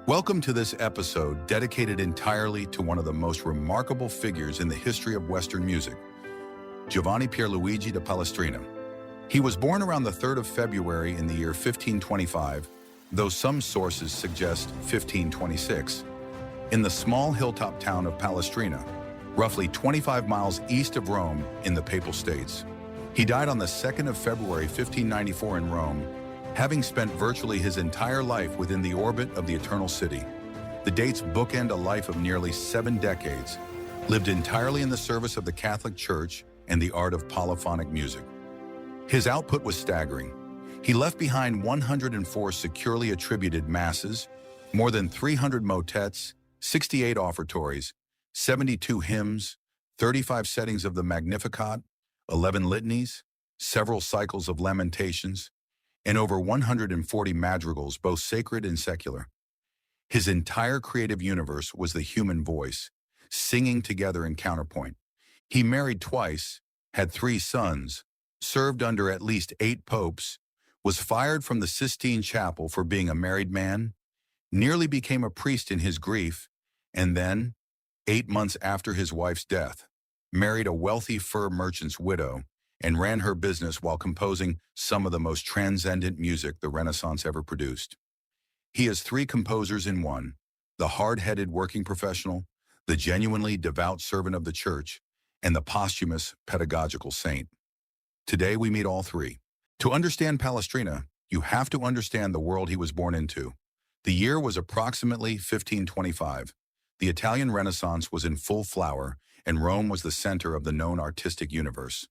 Welcome to this episode dedicated entirely to one of the most remarkable figures in the history of Western music, Giovanni Pierluigi da Palestrina. He was born around the 3rd of February in the year 1525, though some sources suggest 1526, in the small hilltop town of Palestrina, roughly 25 miles east of Rome in the Papal States. He died on the 2nd of February 1594 in Rome, having spent virtually his entire life within the orbit of the Eternal City. The dates bookend a life of nearly 7 decades, lived entirely in the service of the Catholic Church and the art of polyphonic music. His output was staggering. He left behind 104 securely attributed masses, more than 300 motets, 68 offertories, 72 hymns, 35 settings of the Magnificat, 11 litanies, several cycles of lamentations, and over 140 madrigals, both sacred and secular. His entire creative universe was the human voice, singing together in counterpoint. He married twice, had 3 sons, served under at least 8 popes, was fired from the Sistine Chapel for being a married man, nearly became a priest in his grief, and then, 8 months after his wife's death, married a wealthy fur merchant's widow and ran her business while composing some of the most transcendent music the Renaissance ever produced. He is 3 composers in one: the hard-headed working professional, the genuinely devout servant of the church, and the posthumous pedagogical saint. Today we meet all 3. To understand Palestrina, you have to understand the world he was born into. The year was approximately 1525. The Italian Renaissance was in full flower, and Rome was the center of the known artistic universe.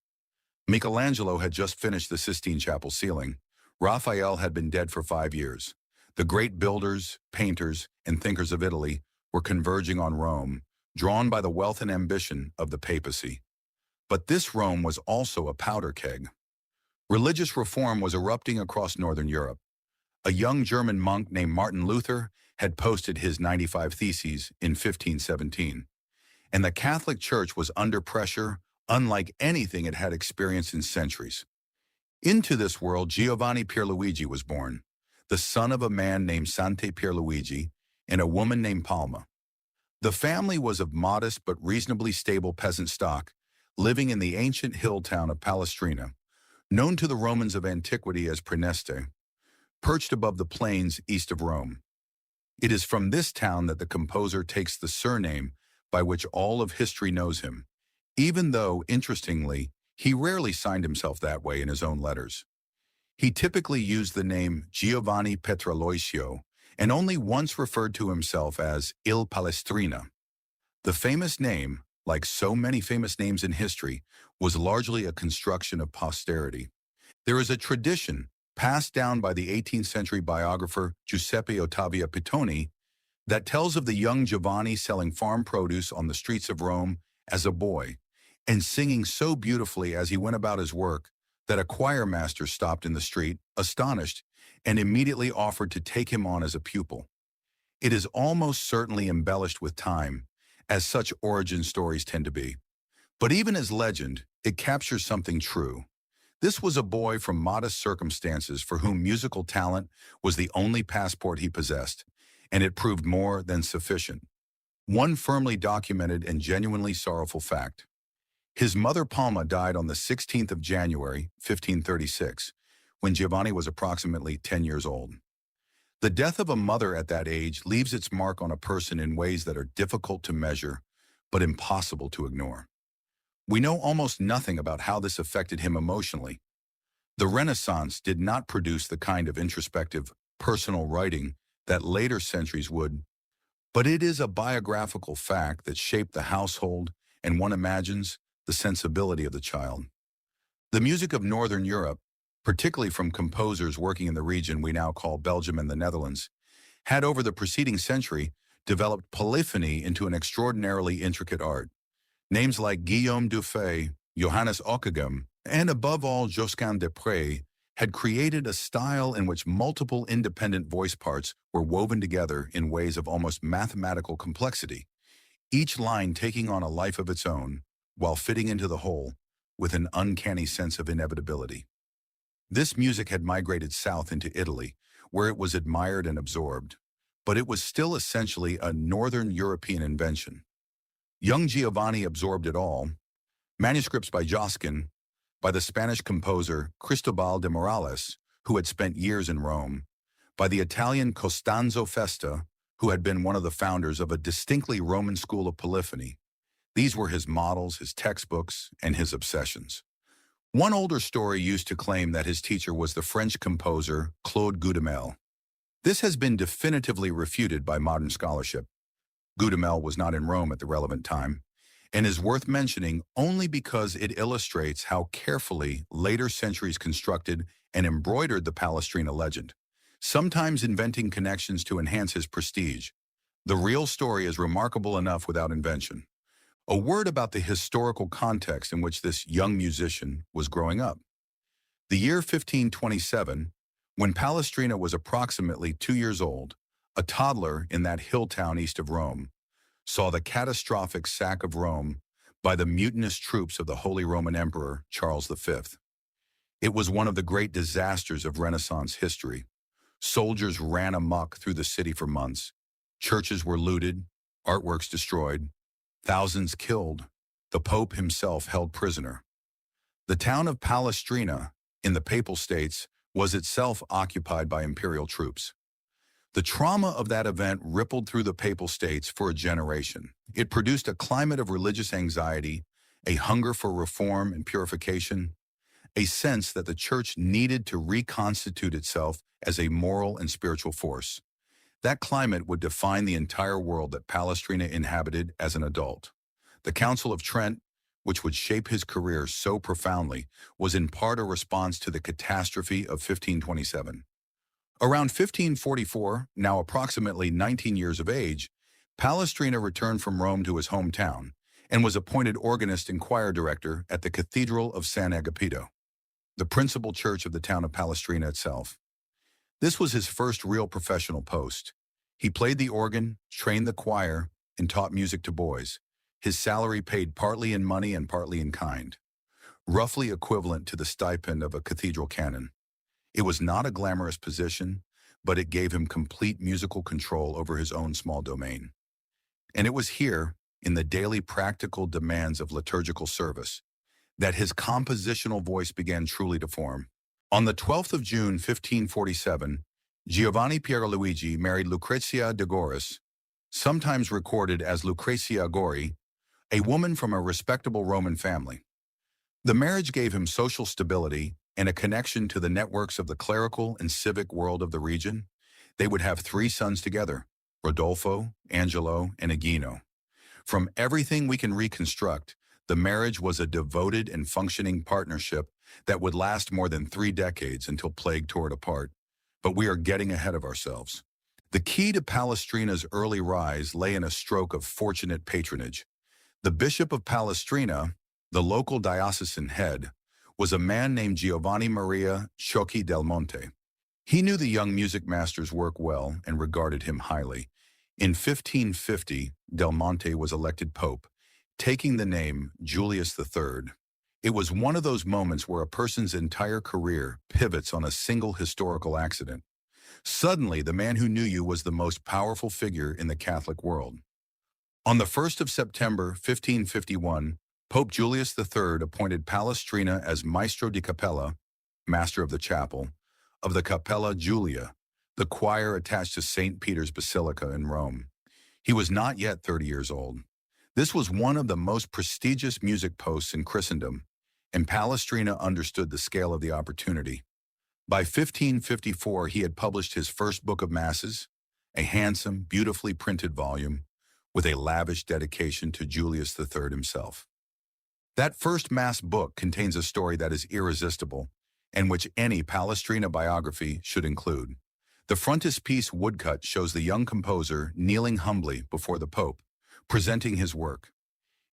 Michelangelo had just finished the Sistine Chapel ceiling. Raphael had been dead for 5 years. The great builders, painters, and thinkers of Italy were converging on Rome, drawn by the wealth and ambition of the papacy. But this Rome was also a powder keg. Religious reform was erupting across northern Europe. A young German monk named Martin Luther had posted his 95 Theses in 1517, and the Catholic Church was under pressure unlike anything it had experienced in centuries. Into this world, Giovanni Pierluigi was born, the son of a man named Sante Pierluigi and a woman named Palma. The family was of modest but reasonably stable peasant stock, living in the ancient hill town of Palestrina, known to the Romans of antiquity as Praeneste, perched above the plains east of Rome. It is from this town that the composer takes the surname by which all of history knows him, even though, interestingly, he rarely signed himself that way in his own letters. He typically used the name Giovanni Pierluigi and only once referred to himself as Il Palestrina. The famous name, like so many famous names in history, was largely a construction of posterity. There is a tradition passed down by the 18th century biographer Giuseppe Ottavio Pittoni that tells of the young Giovanni selling farm produce on the streets of Rome as a boy, and singing so beautifully as he went about his work that a choir master stopped in the street, astonished, and immediately offered to take him on as a pupil. It is almost certainly embellished with time, as such origin stories tend to be. But even as legend, it captures something true. This was a boy from modest circumstances for whom musical talent was the only passport he possessed, and it proved more than sufficient. One firmly documented and genuinely sorrowful fact. His mother Palma died on the 16th of January, 1536, when Giovanni was approximately 10 years old. The death of a mother at that age leaves its mark on a person in ways that are difficult to measure, but impossible to ignore. We know almost nothing about how this affected him emotionally. The Renaissance did not produce the kind of introspective, personal writing that later centuries would, but it is a biographical fact that shaped the household and, one imagines, the sensibility of the child. The music of Northern Europe, particularly from composers working in the region we now call Belgium and the Netherlands, had over the preceding century developed polyphony into an extraordinarily intricate art. Names like Guillaume Dufay, Johannes Ockeghem, and above all Josquin des Prez had created a style in which multiple independent voice parts were woven together in ways of almost mathematical complexity, each line taking on a life of its own, while fitting into the whole with an uncanny sense of inevitability. This music had migrated south into Italy, where it was admired and absorbed. but it was still essentially a Northern European invention. Young Giovanni absorbed it all: manuscripts by Josquin, by the Spanish composer Cristobal de Morales, who had spent years in Rome, by the Italian Costanzo Festa, who had been one of the founders of a distinctly Roman school of polyphony. These were his models, his textbooks, and his obsessions. One older story used to claim that his teacher was the French composer Claude Goudamel. This has been definitively refuted by modern scholarship. Goudamel was not in Rome at the relevant time, and is worth mentioning only because it illustrates how carefully later centuries constructed and embroidered the Palestrina legend, sometimes inventing connections to enhance his prestige. The real story is remarkable enough without invention. A word about the historical context in which this young musician was growing up. The year 1527, when Palestrina was approximately 2 years old, a toddler in that hill town east of Rome, saw the catastrophic sack of Rome by the mutinous troops of the Holy Roman Emperor Charles V. It was one of the great disasters of Renaissance history. Soldiers ran amok through the city for months. Churches were looted, artworks destroyed, thousands killed, the Pope himself held prisoner. The town of Palestrina, in the Papal States, was itself occupied by imperial troops. The trauma of that event rippled through the Papal States for a generation. It produced a climate of religious anxiety, a hunger for reform and purification, a sense that the Church needed to reconstitute itself as a moral and spiritual force. That climate would define the entire world that Palestrina inhabited as an adult. The Council of Trent, which would shape his career so profoundly, was in part a response to the catastrophe of 1527. Around 1544, now approximately 19 years of age, Palestrina returned from Rome to his hometown and was appointed organist and choir director at the Cathedral of San Agapito, the principal church of the town of Palestrina itself. This was his first real professional post. He played the organ, trained the choir, and taught music to boys, his salary paid partly in money and partly in kind, roughly equivalent to the stipend of a cathedral canon. It was not a glamorous position, but it gave him complete musical control over his own small domain. And it was here, in the daily practical demands of liturgical service, that his compositional voice began truly to form. On the 12th of June, 1547, Giovanni Pierluigi married Lucrezia de Goris, sometimes recorded as Lucrezia Gori, a woman from a respectable Roman family. The marriage gave him social stability and a connection to the networks of the clerical and civic world of the region. They would have 3 sons together: Rodolfo, Angelo, and Agino. From everything we can reconstruct, the marriage was a devoted and functioning partnership that would last more than 3 decades until plague tore it apart. But we are getting ahead of ourselves. The key to Palestrina's early rise lay in a stroke of fortunate patronage. The Bishop of Palestrina, the local diocesan head, was a man named Giovanni Maria Ciocchi del Monte. He knew the young music master's work well and regarded him highly. In 1550, Del Monte was elected pope, taking the name Julius III. It was one of those moments where a person's entire career pivots on a single historical accident. Suddenly, the man who knew you was the most powerful figure in the Catholic world. On the 1st of September, 1551, Pope Julius III appointed Palestrina as Maestro di Cappella, Master of the Chapel, of the Cappella Julia, the choir attached to St. Peter's Basilica in Rome. He was not yet 30 years old. This was one of the most prestigious music posts in Christendom, and Palestrina understood the scale of the opportunity. By 1554, he had published his first book of masses, a handsome, beautifully printed volume, with a lavish dedication to Julius III himself. That first Mass book contains a story that is irresistible, and which any Palestrina biography should include. The frontispiece woodcut shows the young composer kneeling humbly before the Pope, presenting his work.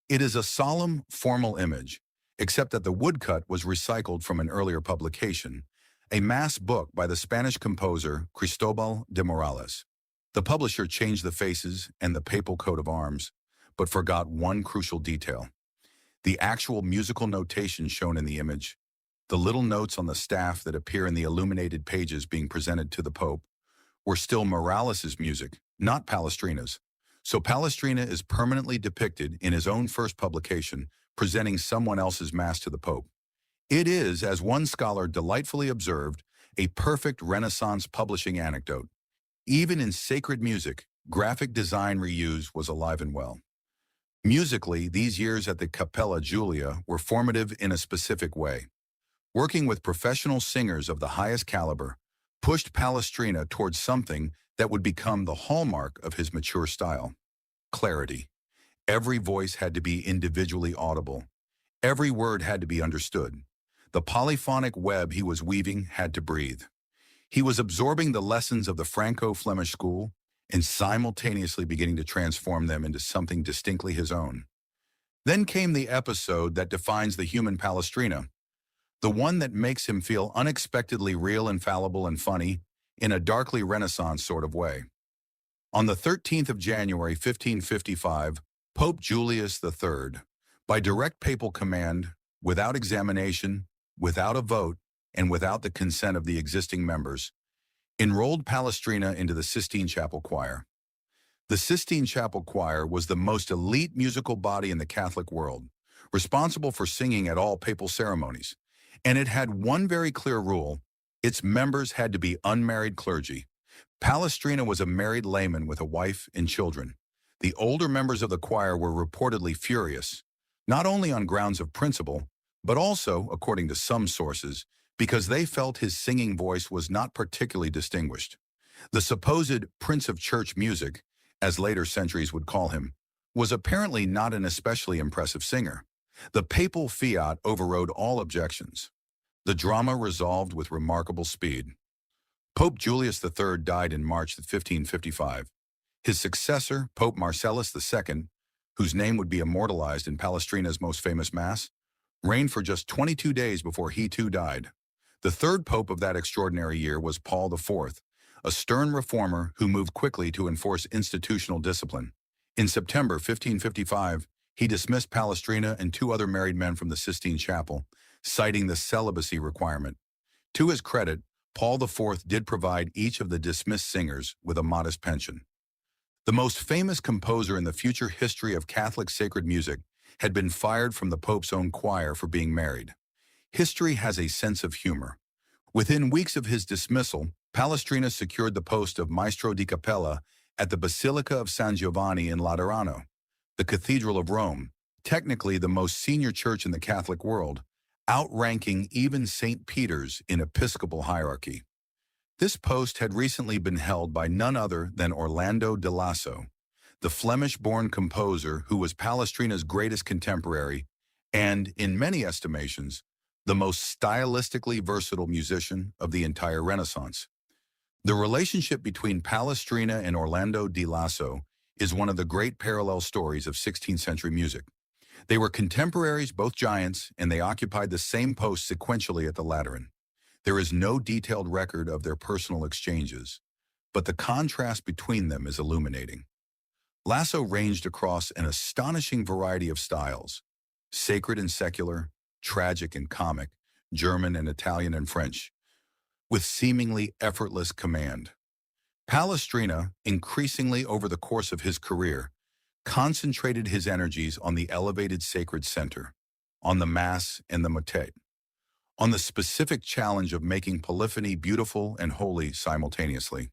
It is a solemn, formal image, except that the woodcut was recycled from an earlier publication, a Mass book by the Spanish composer Cristobal de Morales. The publisher changed the faces and the papal coat of arms, but forgot one crucial detail: the actual musical notation shown in the image, the little notes on the staff that appear in the illuminated pages being presented to the Pope, were still Morales's music, not Palestrina's. So Palestrina is permanently depicted in his own first publication, presenting someone else's Mass to the Pope. It is, as one scholar delightfully observed, a perfect Renaissance publishing anecdote. Even in sacred music, graphic design reuse was alive and well. Musically, these years at the Cappella Giulia were formative in a specific way. Working with professional singers of the highest caliber pushed Palestrina towards something that would become the hallmark of his mature style: clarity. Every voice had to be individually audible. Every word had to be understood. The polyphonic web he was weaving had to breathe. He was absorbing the lessons of the Franco-Flemish school and simultaneously beginning to transform them into something distinctly his own. Then came the episode that defines the human Palestrina, the one that makes him feel unexpectedly real and fallible and funny in a darkly Renaissance sort of way. On the 13th of January, 1555, Pope Julius III, by direct papal command, without examination, without a vote, and without the consent of the existing members, enrolled Palestrina into the Sistine Chapel Choir. The Sistine Chapel Choir was the most elite musical body in the Catholic world, responsible for singing at all papal ceremonies. And it had one very clear rule: its members had to be unmarried clergy. Palestrina was a married layman with a wife and children. The older members of the choir were reportedly furious, not only on grounds of principle, but also, according to some sources, because they felt his singing voice was not particularly distinguished. The supposed Prince of Church Music, as later centuries would call him, was apparently not an especially impressive singer. The papal fiat overrode all objections. The drama resolved with remarkable speed. Pope Julius III died in March 1555. His successor, Pope Marcellus II, whose name would be immortalized in Palestrina's most famous Mass, reigned for just 22 days before he too died. The third pope of that extraordinary year was Paul IV, a stern reformer who moved quickly to enforce institutional discipline. In September 1555, he dismissed Palestrina and two other married men from the Sistine Chapel, citing the celibacy requirement. To his credit, Paul IV did provide each of the dismissed singers with a modest pension. The most famous composer in the future history of Catholic sacred music had been fired from the Pope's own choir for being married. History has a sense of humor. Within weeks of his dismissal, Palestrina secured the post of Maestro di Cappella at the Basilica of San Giovanni in Laterano, the Cathedral of Rome, technically the most senior church in the Catholic world, outranking even St. Peter's in episcopal hierarchy. This post had recently been held by none other than Orlando di Lasso, the Flemish-born composer who was Palestrina's greatest contemporary and, in many estimations, the most stylistically versatile musician of the entire Renaissance. The relationship between Palestrina and Orlando di Lasso is one of the great parallel stories of 16th century music. They were contemporaries, both giants, and they occupied the same post sequentially at the Lateran. There is no detailed record of their personal exchanges, but the contrast between them is illuminating. Lasso ranged across an astonishing variety of styles: sacred and secular, tragic and comic, German and Italian and French, with seemingly effortless command. Palestrina, increasingly over the course of his career, concentrated his energies on the elevated sacred center, on the Mass and the motet, on the specific challenge of making polyphony beautiful and holy simultaneously.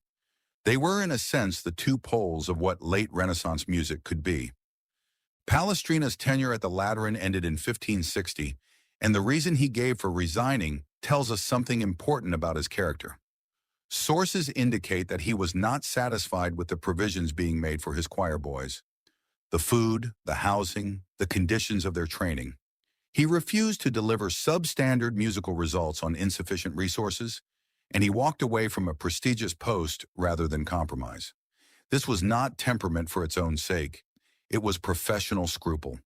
They were, in a sense, the two poles of what late Renaissance music could be. Palestrina's tenure at the Lateran ended in 1560, and the reason he gave for resigning tells us something important about his character. Sources indicate that he was not satisfied with the provisions being made for his choir boys: the food, the housing, the conditions of their training. He refused to deliver substandard musical results on insufficient resources, and he walked away from a prestigious post rather than compromise. This was not temperament for its own sake. It was professional scruple.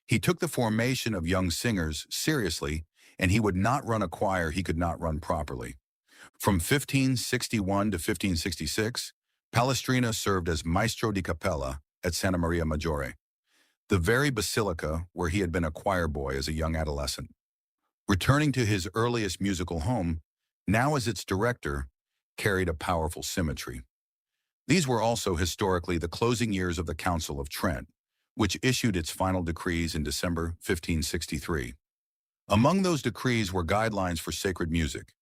He took the formation of young singers seriously, and he would not run a choir he could not run properly. From 1561 to 1566, Palestrina served as Maestro di Cappella at Santa Maria Maggiore, the very basilica where he had been a choir boy as a young adolescent. Returning to his earliest musical home, now as its director, carried a powerful symmetry. These were also historically the closing years of the Council of Trent, which issued its final decrees in December 1563. Among those decrees were guidelines for sacred music.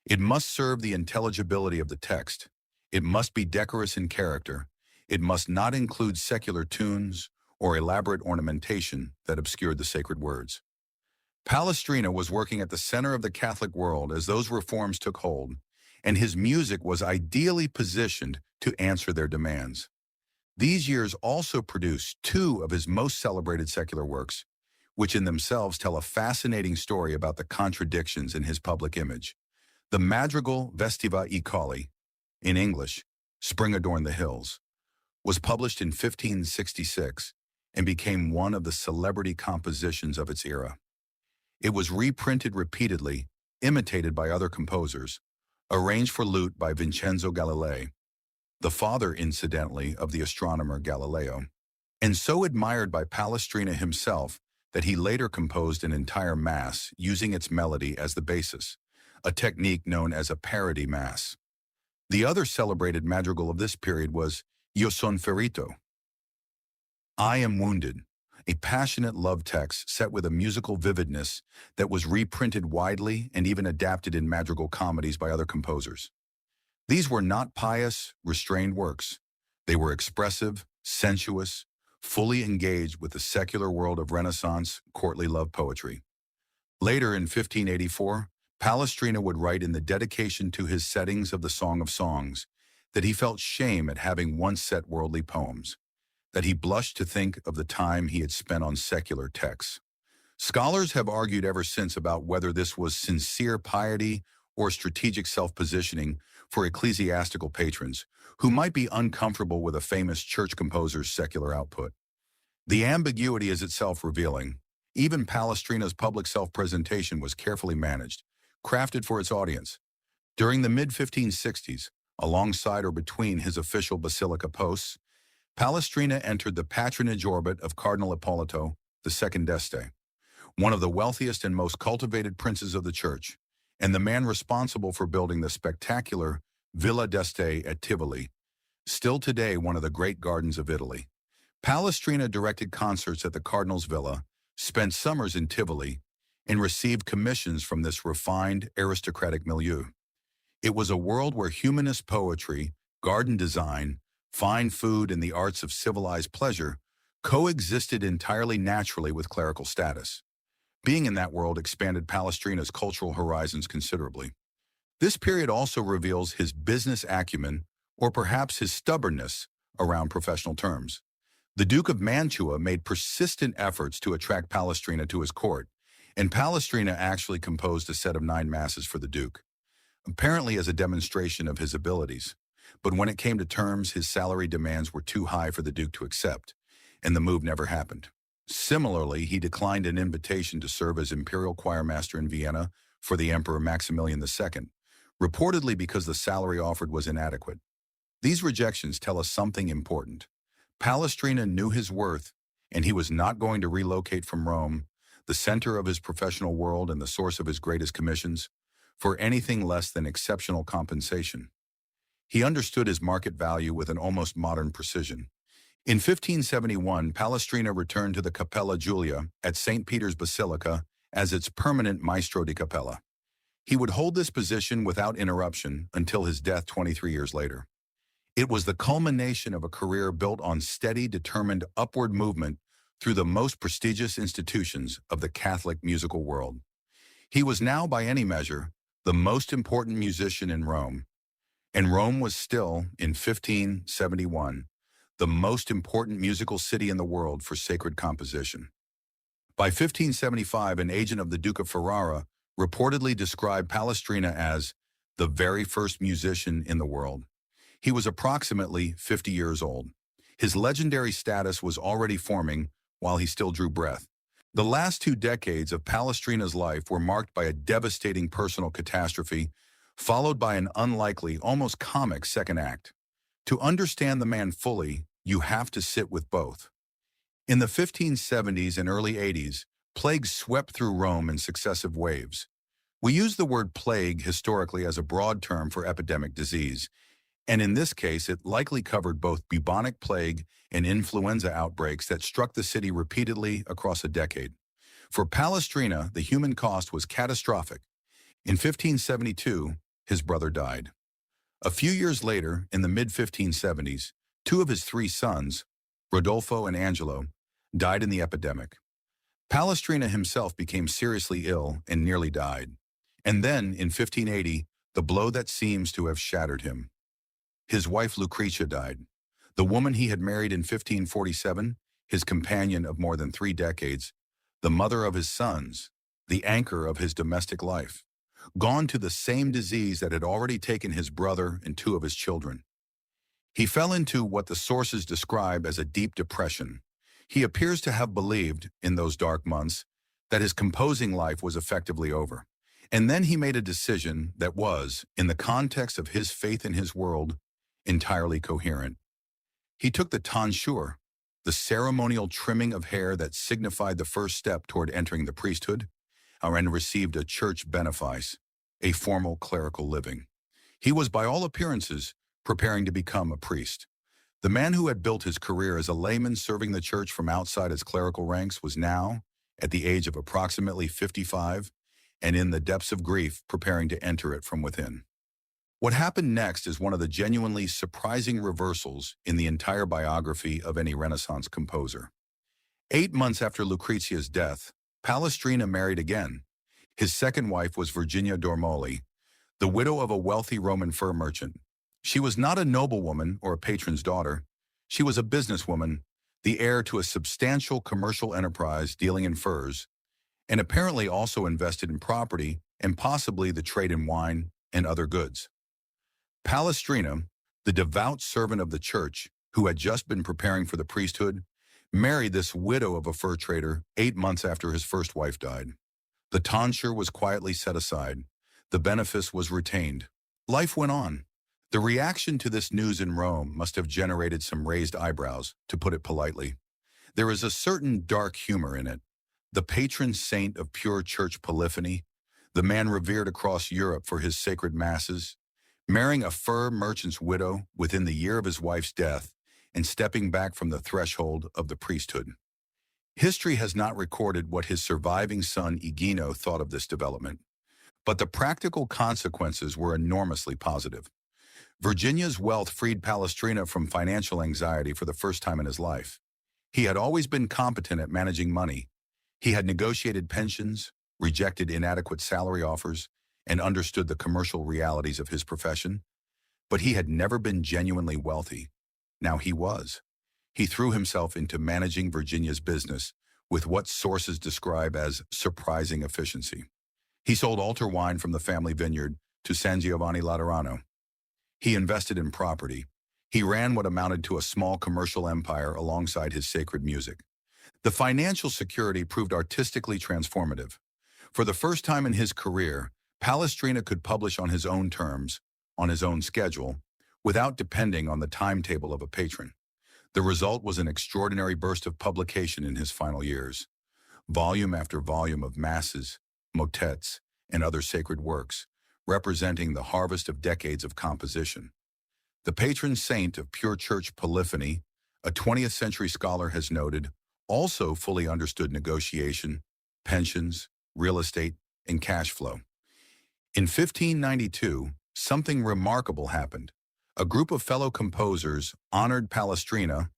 It must serve the intelligibility of the text. It must be decorous in character. It must not include secular tunes or elaborate ornamentation that obscured the sacred words. Palestrina was working at the center of the Catholic world as those reforms took hold, and his music was ideally positioned to answer their demands. These years also produced two of his most celebrated secular works, which in themselves tell a fascinating story about the contradictions in his public image. The madrigal Vestiva I Colli, in English, Spring Adorn the Hills, was published in 1566 and became one of the celebrity compositions of its era. It was reprinted repeatedly, imitated by other composers, arranged for lute by Vincenzo Galilei, the father, incidentally, of the astronomer Galileo, and so admired by Palestrina himself that he later composed an entire mass using its melody as the basis, a technique known as a parody mass. The other celebrated madrigal of this period was Io son ferito, I am wounded, a passionate love text set with a musical vividness that was reprinted widely and even adapted in madrigal comedies by other composers. These were not pious, restrained works. They were expressive, sensuous, fully engaged with the secular world of Renaissance courtly love poetry. Later in 1584, Palestrina would write in the dedication to his settings of the Song of Songs that he felt shame at having once set worldly poems, that he blushed to think of the time he had spent on secular texts. Scholars have argued ever since about whether this was sincere piety or strategic self-positioning for ecclesiastical patrons who might be uncomfortable with a famous church composer's secular output. The ambiguity is itself revealing. Even Palestrina's public self-presentation was carefully managed, crafted for its audience. During the mid-1560s, alongside or between his official basilica posts, Palestrina entered the patronage orbit of Cardinal Ippolito II d'Este, one of the wealthiest and most cultivated princes of the church, and the man responsible for building the spectacular Villa d'Este at Tivoli, still today one of the great gardens of Italy. Palestrina directed concerts at the Cardinal's Villa, spent summers in Tivoli, and received commissions from this refined, aristocratic milieu. It was a world where humanist poetry, garden design, fine food, and the arts of civilized pleasure coexisted entirely naturally with clerical status. Being in that world expanded Palestrina's cultural horizons considerably. This period also reveals his business acumen, or perhaps his stubbornness, around professional terms. The Duke of Mantua made persistent efforts to attract Palestrina to his court, and Palestrina actually composed a set of 9 masses for the Duke, apparently as a demonstration of his abilities. But when it came to terms, his salary demands were too high for the Duke to accept, and the move never happened. Similarly, he declined an invitation to serve as imperial choirmaster in Vienna for the Emperor Maximilian II, reportedly because the salary offered was inadequate. These rejections tell us something important. Palestrina knew his worth, and he was not going to relocate from Rome, the center of his professional world and the source of his greatest commissions, for anything less than exceptional compensation. He understood his market value with an almost modern precision. In 1571, Palestrina returned to the Cappella Giulia at St. Peter's Basilica as its permanent maestro di cappella. He would hold this position without interruption until his death 23 years later. It was the culmination of a career built on steady, determined upward movement through the most prestigious institutions of the Catholic musical world. He was now, by any measure, the most important musician in Rome, and Rome was still, in 1571, the most important musical city in the world for sacred composition. By 1575, an agent of the Duke of Ferrara reportedly described Palestrina as the very first musician in the world. He was approximately 50 years old. His legendary status was already forming while he still drew breath. The last 2 decades of Palestrina's life were marked by a devastating personal catastrophe, followed by an unlikely, almost comic second act. To understand the man fully, you have to sit with both. In the 1570s and early 80s, plague swept through Rome in successive waves. We use the word plague historically as a broad term for epidemic disease. And in this case, it likely covered both bubonic plague and influenza outbreaks that struck the city repeatedly across a decade. For Palestrina, the human cost was catastrophic. In 1572, his brother died. A few years later, in the mid-1570s, two of his three sons, Rodolfo and Angelo, died in the epidemic. Palestrina himself became seriously ill and nearly died. And then, in 1580, the blow that seems to have shattered him. His wife Lucretia died. The woman he had married in 1547, his companion of more than 3 decades, the mother of his sons, the anchor of his domestic life, gone to the same disease that had already taken his brother and 2 of his children. He fell into what the sources describe as a deep depression. He appears to have believed, in those dark months, that his composing life was effectively over. And then he made a decision that was, in the context of his faith in his world, entirely coherent. He took the tonsure, the ceremonial trimming of hair that signified the first step toward entering the priesthood, and received a church benefice, a formal clerical living. He was, by all appearances, preparing to become a priest. The man who had built his career as a layman serving the church from outside its clerical ranks was now, at the age of approximately 55, and in the depths of grief preparing to enter it from within. What happened next is one of the genuinely surprising reversals in the entire biography of any Renaissance composer. 8 months after Lucrezia's death, Palestrina married again. His second wife was Virginia d'Ormoli, the widow of a wealthy Roman fur merchant. She was not a noblewoman or a patron's daughter. She was a businesswoman, the heir to a substantial commercial enterprise dealing in furs, and apparently also invested in property and possibly the trade in wine and other goods. Palestrina, the devout servant of the church, who had just been preparing for the priesthood, married this widow of a fur trader 8 months after his first wife died. The tonsure was quietly set aside. The benefice was retained. Life went on. The reaction to this news in Rome must have generated some raised eyebrows, to put it politely. There is a certain dark humor in it. The patron saint of pure church polyphony, the man revered across Europe for his sacred masses, marrying a fur merchant's widow within the year of his wife's death and stepping back from the threshold of the priesthood. History has not recorded what his surviving son Igino thought of this development, but the practical consequences were enormously positive. Virginia's wealth freed Palestrina from financial anxiety for the first time in his life. He had always been competent at managing money. He had negotiated pensions, rejected inadequate salary offers, and understood the commercial realities of his profession. But he had never been genuinely wealthy. Now he was. He threw himself into managing Virginia's business with what sources describe as surprising efficiency. He sold altar wine from the family vineyard to San Giovanni Laterano. He invested in property. He ran what amounted to a small commercial empire alongside his sacred music. The financial security proved artistically transformative. For the first time in his career, Palestrina could publish on his own terms, on his own schedule, without depending on the timetable of a patron. The result was an extraordinary burst of publication in his final years. Volume after volume of masses, motets, and other sacred works, representing the harvest of decades of composition. The patron saint of pure church polyphony, a 20th century scholar has noted, also fully understood negotiation, pensions, real estate, and cash flow. In 1592, something remarkable happened. A group of fellow composers honored Palestrina,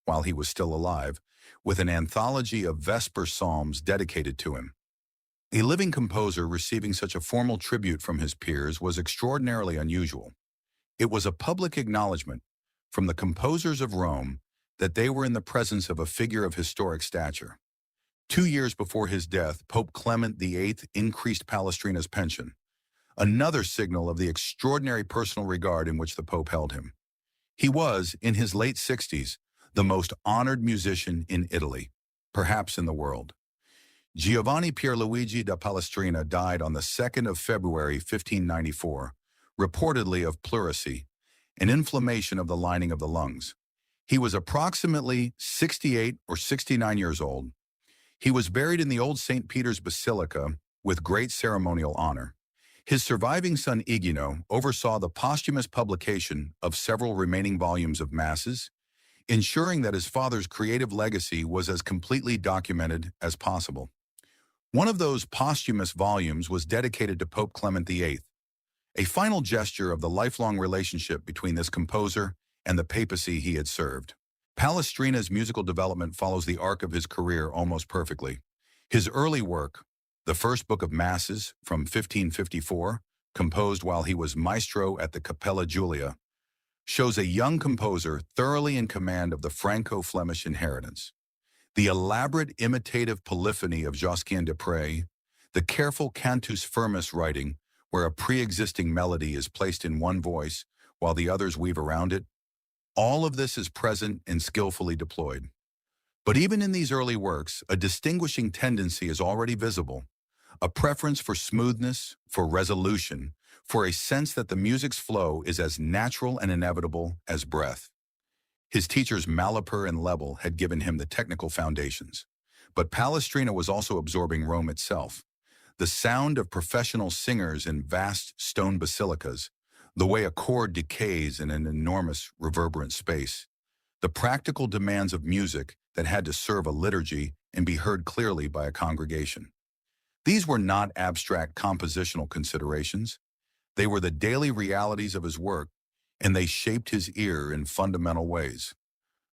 while he was still alive, with an anthology of Vesper psalms dedicated to him. A living composer receiving such a formal tribute from his peers was extraordinarily unusual. It was a public acknowledgement from the composers of Rome that they were in the presence of a figure of historic stature. 2 years before his death, Pope Clement VIII increased Palestrina's pension, another signal of the extraordinary personal regard in which the Pope held him. He was, in his late 60s, the most honored musician in Italy, perhaps in the world. Giovanni Pierluigi da Palestrina died on the 2nd of February 1594, reportedly of pleurisy, an inflammation of the lining of the lungs. He was approximately 68 or 69 years old. He was buried in the old St. Peter's Basilica with great ceremonial honor. His surviving son Igino oversaw the posthumous publication of several remaining volumes of masses, ensuring that his father's creative legacy was as completely documented as possible. One of those posthumous volumes was dedicated to Pope Clement VIII, a final gesture of the lifelong relationship between this composer and the papacy he had served. Palestrina's musical development follows the arc of his career almost perfectly. His early work, the first book of Masses from 1554, composed while he was maestro at the Capella Julia, shows a young composer thoroughly in command of the Franco-Flemish inheritance. The elaborate imitative polyphony of Josquin des Prez, the careful cantus firmus writing, where a pre-existing melody is placed in one voice while the others weave around it, all of this is present and skillfully deployed. But even in these early works, a distinguishing tendency is already visible, a preference for smoothness, for resolution, for a sense that the music's flow is as natural and inevitable as breath. His teachers Malapert and Lebel had given him the technical foundations, but Palestrina was also absorbing Rome itself. The sound of professional singers in vast stone basilicas, the way a chord decays in an enormous reverberant space, the practical demands of music that had to serve a liturgy and be heard clearly by a congregation. These were not abstract compositional considerations. They were the daily realities of his work, and they shaped his ear in fundamental ways.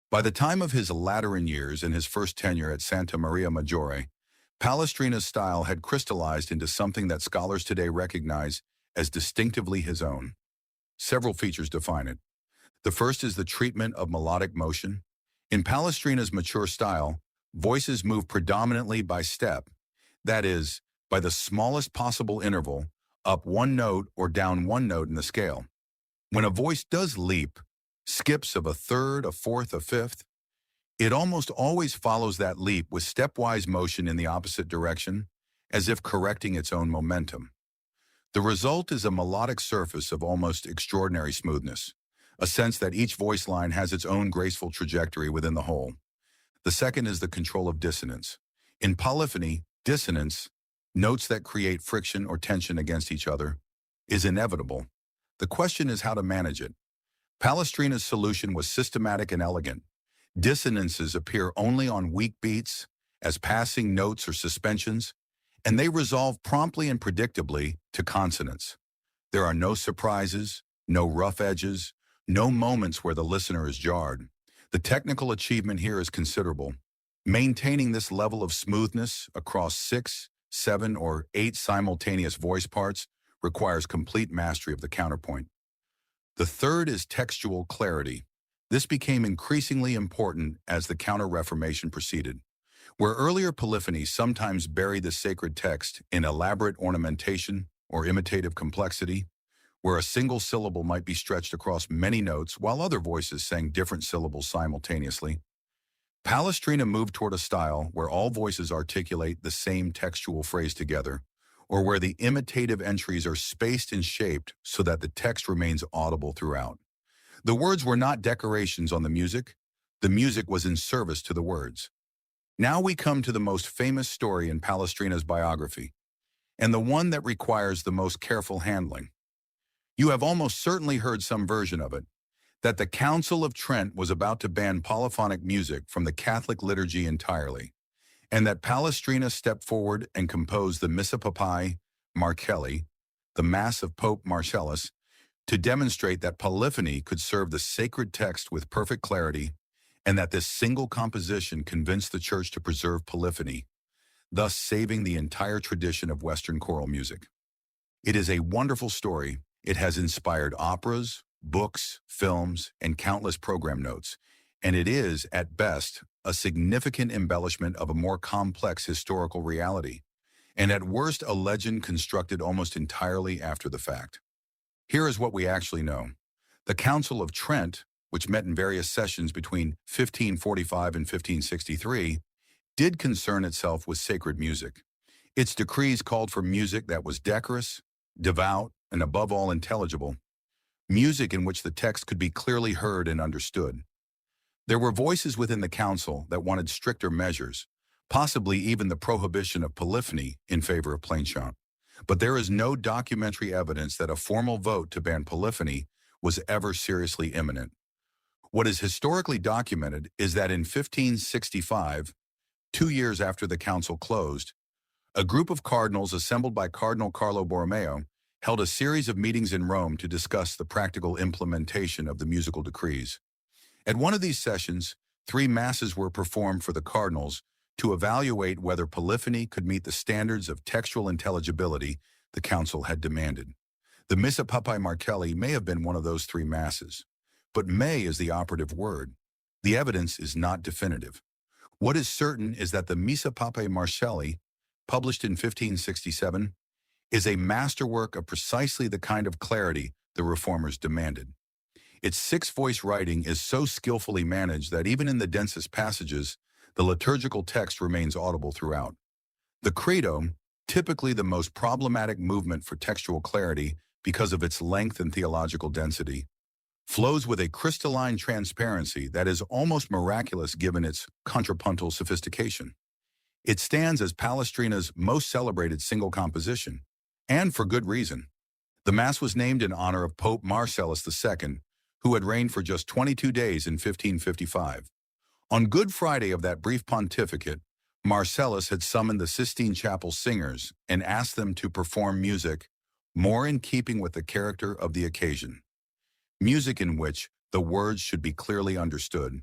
By the time of his Lateran years and his first tenure at Santa Maria Maggiore, Palestrina's style had crystallized into something that scholars today recognize as distinctively his own. Several features define it. The first is the treatment of melodic motion. In Palestrina's mature style, voices move predominantly by step, that is, by the smallest possible interval, up one note or down one note in the scale. When a voice does leap, skips of a third, a fourth, a fifth, it almost always follows that leap with stepwise motion in the opposite direction, as if correcting its own momentum. The result is a melodic surface of almost extraordinary smoothness, a sense that each voice line has its own graceful trajectory within the whole. The second is the control of dissonance. In polyphony, dissonance, notes that create friction or tension against each other, is inevitable. The question is how to manage it. Palestrina's solution was systematic and elegant. Dissonances appear only on weak beats, as passing notes or suspensions, and they resolve promptly and predictably to consonance. There are no surprises, no rough edges, no moments where the listener is jarred. The technical achievement here is considerable. Maintaining this level of smoothness across 6, 7, or 8 simultaneous voice parts requires complete mastery of the counterpoint. The third is textual clarity. This became increasingly important as the Counter-Reformation proceeded, where earlier polyphonies sometimes buried the sacred text in elaborate ornamentation or imitative complexity, where a single syllable might be stretched across many notes while other voices sang different syllables simultaneously. Palestrina moved toward a style where all voices articulate the same textual phrase together, or where the imitative entries are spaced and shaped so that the text remains audible throughout. The words were not decorations on the music was in service to the words. Now we come to the most famous story in Palestrina's biography, and the one that requires the most careful handling. You have almost certainly heard some version of it, that the Council of Trent was about to ban polyphonic music from the Catholic liturgy entirely, and that Palestrina stepped forward and composed the Missa Papae Marcelli, the Mass of Pope Marcellus, to demonstrate that polyphony could serve the sacred text with perfect clarity, and that this single composition convinced the Church to preserve polyphony, thus saving the entire tradition of Western choral music. It is a wonderful story. It has inspired operas, books, films, and countless program notes, and it is, at best, a significant embellishment of a more complex historical reality, and at worst a legend constructed almost entirely after the fact. Here is what we actually know. The Council of Trent, which met in various sessions between 1545 and 1563, did concern itself with sacred music. Its decrees called for music that was decorous, devout, and above all intelligible, music in which the text could be clearly heard and understood. There were voices within the council that wanted stricter measures, possibly even the prohibition of polyphony in favor of plain chant. but there is no documentary evidence that a formal vote to ban polyphony was ever seriously imminent. What is historically documented is that in 1565, 2 years after the council closed, a group of cardinals assembled by Cardinal Carlo Borromeo held a series of meetings in Rome to discuss the practical implementation of the musical decrees. At one of these sessions, 3 masses were performed for the cardinals to evaluate whether polyphony could meet the standards of textual intelligibility the council had demanded. The Missa Papae Marcelli may have been one of those 3 masses, but may is the operative word. The evidence is not definitive. What is certain is that the Missa Papae Marcelli, published in 1567, is a masterwork of precisely the kind of clarity the reformers demanded. Its 6-voice writing is so skillfully managed that even in the densest passages, the liturgical text remains audible throughout. The Credo, typically the most problematic movement for textual clarity because of its length and theological density, flows with a crystalline transparency that is almost miraculous given its contrapuntal sophistication. It stands as Palestrina's most celebrated single composition, and for good reason. The Mass was named in honor of Pope Marcellus II, who had reigned for just 22 days in 1555. On Good Friday of that brief pontificate, Marcellus had summoned the Sistine Chapel singers and asked them to perform music more in keeping with the character of the occasion. Music in which the words should be clearly understood.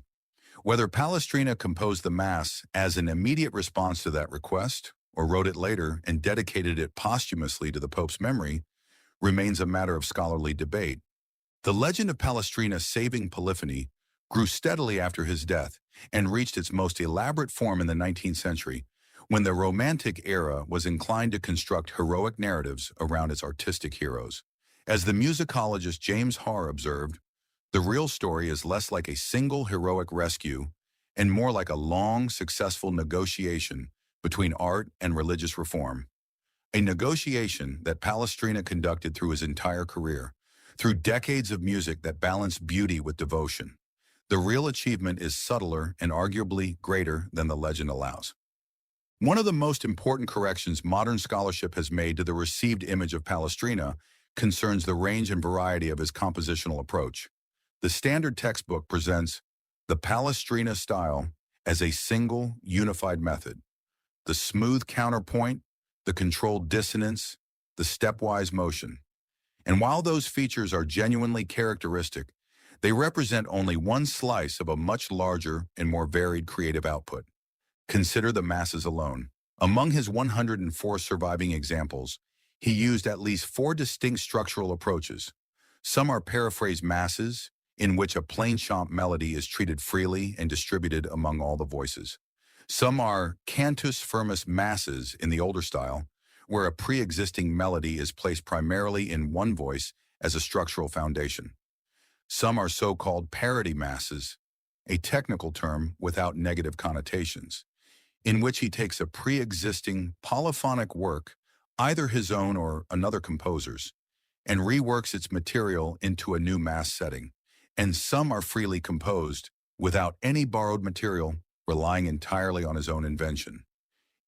Whether Palestrina composed the Mass as an immediate response to that request, or wrote it later and dedicated it posthumously to the Pope's memory, remains a matter of scholarly debate. The legend of Palestrina saving polyphony grew steadily after his death and reached its most elaborate form in the 19th century, when the Romantic era was inclined to construct heroic narratives around its artistic heroes. As the musicologist James Harr observed, the real story is less like a single heroic rescue and more like a long, successful negotiation between art and religious reform. A negotiation that Palestrina conducted through his entire career, through decades of music that balanced beauty with devotion. The real achievement is subtler and arguably greater than the legend allows. One of the most important corrections modern scholarship has made to the received image of Palestrina concerns the range and variety of his compositional approach. The standard textbook presents the Palestrina style as a single, unified method. The smooth counterpoint, the controlled dissonance, the stepwise motion. And while those features are genuinely characteristic, they represent only one slice of a much larger and more varied creative output. Consider the Masses alone. Among his 104 surviving examples, he used at least 4 distinct structural approaches. Some are paraphrased Masses, in which a plain chant melody is treated freely and distributed among all the voices. Some are cantus firmus Masses in the older style, where a pre-existing melody is placed primarily in one voice as a structural foundation. Some are so-called parody Masses, a technical term without negative connotations, in which he takes a pre-existing polyphonic work, either his own or another composer's, and reworks its material into a new Mass setting. And some are freely composed, without any borrowed material, relying entirely on his own invention.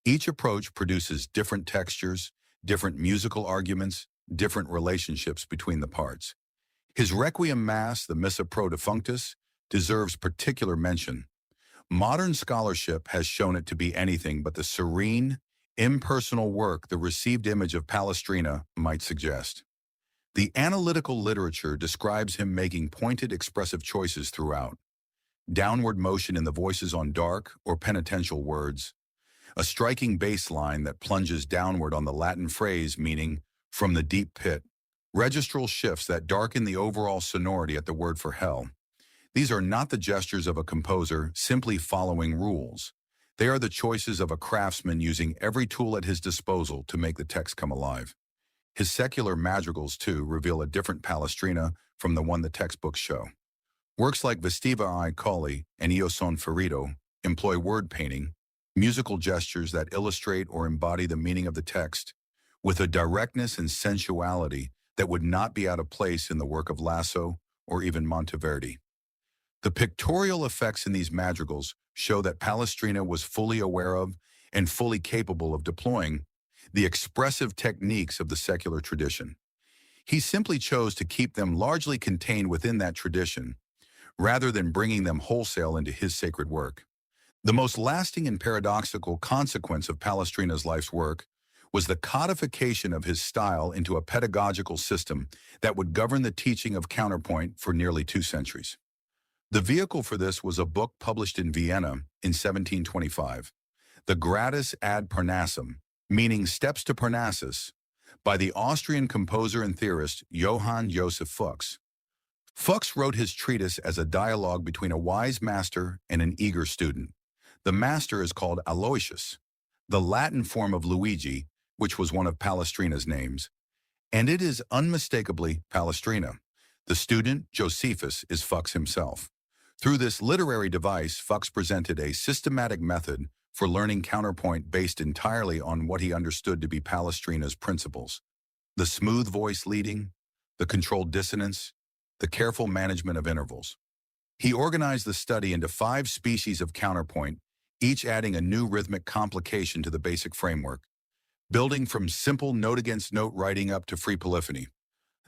Each approach produces different textures, different musical arguments, different relationships between the parts. His Requiem Mass, the Missa Pro Defunctus, deserves particular mention. Modern scholarship has shown it to be anything but the serene, impersonal work the received image of Palestrina might suggest. The analytical literature describes him making pointed expressive choices throughout. Downward motion in the voices on dark or penitential words, a striking bass line that plunges downward on the Latin phrase meaning from the deep pit, registral shifts that darken the overall sonority at the word for hell. These are not the gestures of a composer simply following rules. They are the choices of a craftsman using every tool at his disposal to make the text come alive. His secular madrigals, too, reveal a different Palestrina from the one the textbooks show. Works like Vestiva ai Colli and Io son ferito employ word painting, musical gestures that illustrate or embody the meaning of the text, with a directness and sensuality that would not be out of place in the work of Lasso or even Monteverdi. The pictorial effects in these madrigals show that Palestrina was fully aware of and fully capable of deploying the expressive techniques of the secular tradition. He simply chose to keep them largely contained within that tradition, rather than bringing them wholesale into his sacred work. The most lasting and paradoxical consequence of Palestrina's life's work was the codification of his style into a pedagogical system that would govern the teaching of counterpoint for nearly 2 centuries. The vehicle for this was a book published in Vienna in 1725, the Gradus ad Parnassum, meaning Steps to Parnassus, by the Austrian composer and theorist Johann Joseph Fuchs. Fuchs wrote his treatise as a dialogue between a wise master and an eager student. The master is called Aloysius, the Latin form of Luigi, which was one of Palestrina's names, and it is unmistakably Palestrina. The student, Josephus, is Fuchs himself. Through this literary device, Fuchs presented a systematic method for learning counterpoint based entirely on what he understood to be Palestrina's principles: the smooth voice leading, the controlled dissonance, the careful management of intervals. He organized the study into 5 species of counterpoint, each adding a new rhythmic complication to the basic framework, building from simple note-against-note writing up to free polyphony.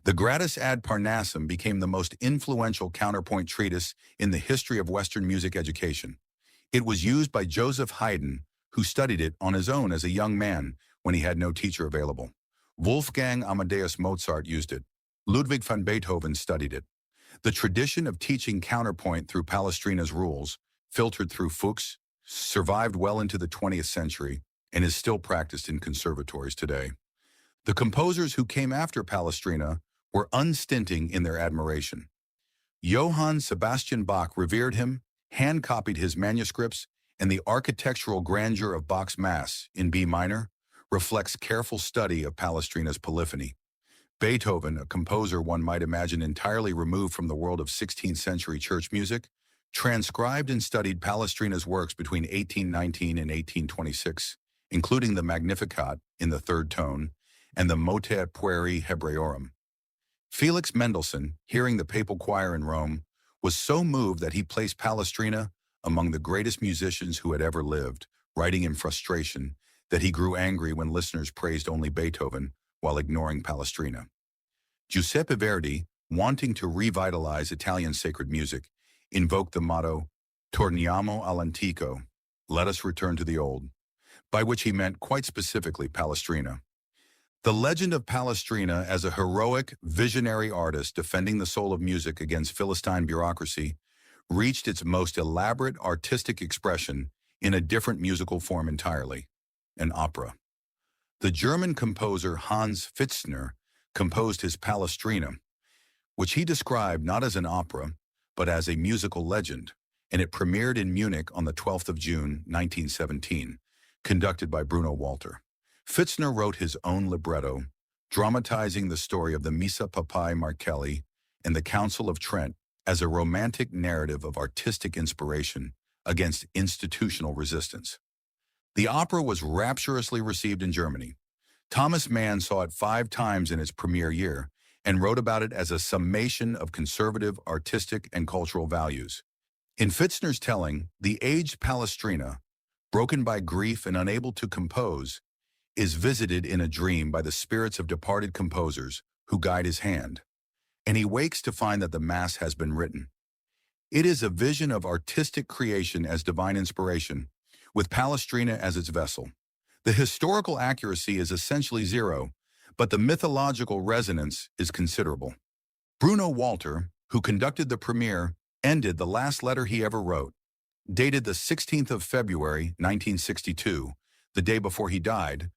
The Gradus ad Parnassum became the most influential counterpoint treatise in the history of Western music education. It was used by Joseph Haydn, who studied it on his own as a young man when he had no teacher available. Wolfgang Amadeus Mozart used it. Ludwig van Beethoven studied it. The tradition of teaching counterpoint through Palestrina's rules, filtered through Fuchs, survived well into the 20th century and is still practiced in conservatories today. The composers who came after Palestrina were unstinting in their admiration. Johann Sebastian Bach revered him, hand-copied his manuscripts, and the architectural grandeur of Bach's Mass in B minor reflects careful study of Palestrina's polyphony. Beethoven, a composer one might imagine entirely removed from the world of 16th century church music, transcribed and studied Palestrina's works between 1819 and 1826, including the Magnificat in the third tone and the Motet Pueri Hebraeorum. Felix Mendelssohn, hearing the papal choir in Rome, was so moved that he placed Palestrina among the greatest musicians who had ever lived, writing in frustration that he grew angry when listeners praised only Beethoven while ignoring Palestrina. Giuseppe Verdi, wanting to revitalize Italian sacred music, invoked the motto, "Torniamo all'antico," let us return to the old, by which he meant quite specifically Palestrina. The legend of Palestrina as a heroic, visionary artist defending the soul of music against Philistine bureaucracy reached its most elaborate artistic expression in a different musical form entirely, an opera. The German composer Hans Pfitzner composed his Palestrina, which he described not as an opera, but as a musical legend, and it premiered in Munich on the 12th of June, 1917, conducted by Bruno Walter. Pfitzner wrote his own libretto, dramatizing the story of the Missa Papae Marcelli and the Council of Trent as a romantic narrative of artistic inspiration against institutional resistance. The opera was rapturously received in Germany. Thomas Mann saw it 5 times in its premiere year and wrote about it as a summation of conservative artistic and cultural values. In Pfitzner's telling, the aged Palestrina, broken by grief and unable to compose, is visited in a dream by the spirits of departed composers who guide his hand, and he wakes to find that the Mass has been written. It is a vision of artistic creation as divine inspiration, with Palestrina as its vessel. The historical accuracy is essentially zero, but the mythological resonance is considerable. Bruno Walter, who conducted the premiere, ended the last letter he ever wrote, dated the 16th of February, 1962, the day before he died,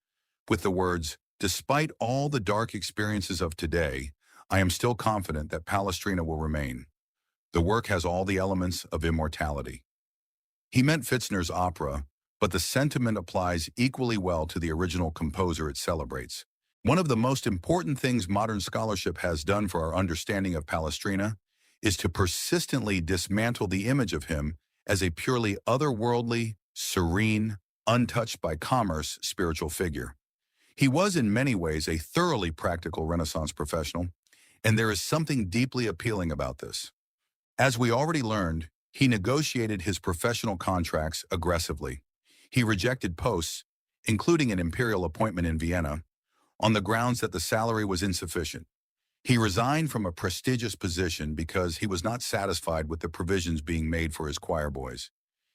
with the words, "Despite all the dark experiences of today, I am still confident that Palestrina will remain. The work has all the elements of immortality." He meant Pfitzner's opera, but the sentiment applies equally well to the original composer it celebrates. One of the most important things modern scholarship has done for our understanding of Palestrina is to persistently dismantle the image of him as a purely otherworldly, serene, untouched by commerce spiritual figure. He was in many ways a thoroughly practical Renaissance professional, and there is something deeply appealing about this. As we already learned, he negotiated his professional contracts aggressively. He rejected posts including an imperial appointment in Vienna, on the grounds that the salary was insufficient. He resigned from a prestigious position because he was not satisfied with the provisions being made for his choir boys.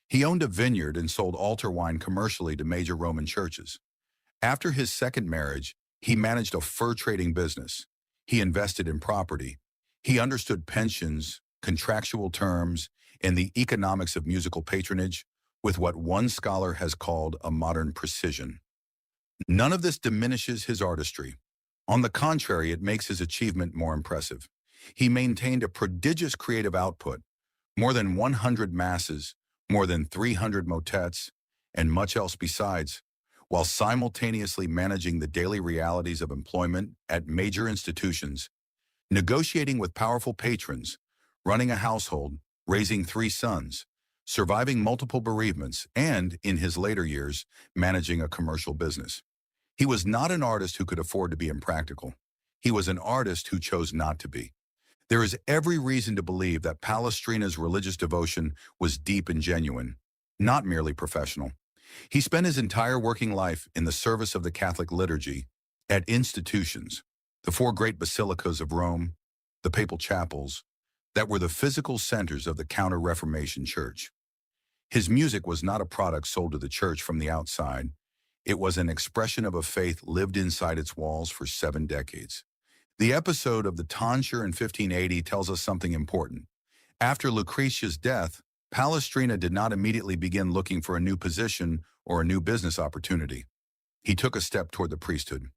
He owned a vineyard and sold altar wine commercially to major Roman churches. After his second marriage, he managed a fur trading business. He invested in property. He understood pensions, contractual terms, and the economics of musical patronage with what one scholar has called a modern precision. None of this diminishes his artistry. On the contrary, it makes his achievement more impressive. He maintained a prodigious creative output, more than 100 masses, more than 300 motets, and much else besides, while simultaneously managing the daily realities of employment at major institutions, negotiating with powerful patrons, running a household, raising 3 sons, surviving multiple bereavements, and, in his later years, managing a commercial business. He was not an artist who could afford to be impractical. He was an artist who chose not to be. There is every reason to believe that Palestrina's religious devotion was deep and genuine, not merely professional. He spent his entire working life in the service of the Catholic liturgy, at institutions, the 4 great basilicas of Rome, the papal chapels, that were the physical centers of the Counter-Reformation Church. His music was not a product sold to the church from the outside. It was an expression of a faith lived inside its walls for 7 decades. The episode of the tonsure in 1580 tells us something important. After Lucretia's death, Palestrina did not immediately begin looking for a new position or a new business opportunity. He took a step toward the priesthood.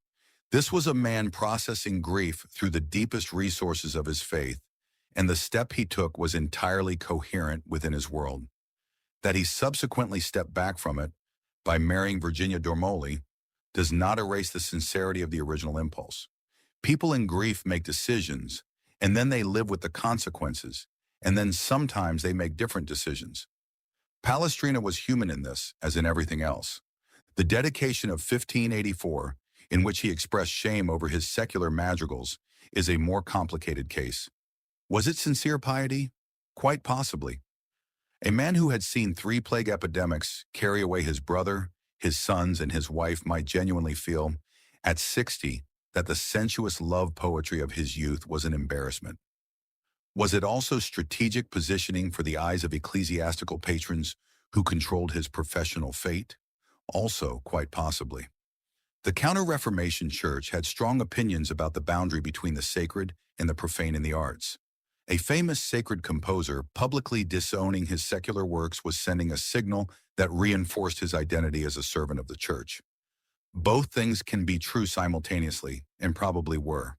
This was a man processing grief through the deepest resources of his faith, and the step he took was entirely coherent within his world. That he subsequently stepped back from it by marrying Virginia Dormoli does not erase the sincerity of the original impulse. People in grief make decisions, and then they live with the consequences, and then sometimes they make different decisions. Palestrina was human in this, as in everything else. The dedication of 1584, in which he expressed shame over his secular madrigals, is a more complicated case. Was it sincere piety? Quite possibly. A man who had seen 3 plague epidemics carry away his brother, his sons, and his wife might genuinely feel, at 60, that the sensuous love poetry of his youth was an embarrassment. Was it also strategic positioning for the eyes of ecclesiastical patrons who controlled his professional fate? Also, quite possibly. The Counter-Reformation Church had strong opinions about the boundary between the sacred and the profane in the arts. A famous sacred composer publicly disowning his secular works was sending a signal that reinforced his identity as a servant of the church. Both things can be true simultaneously, and probably were.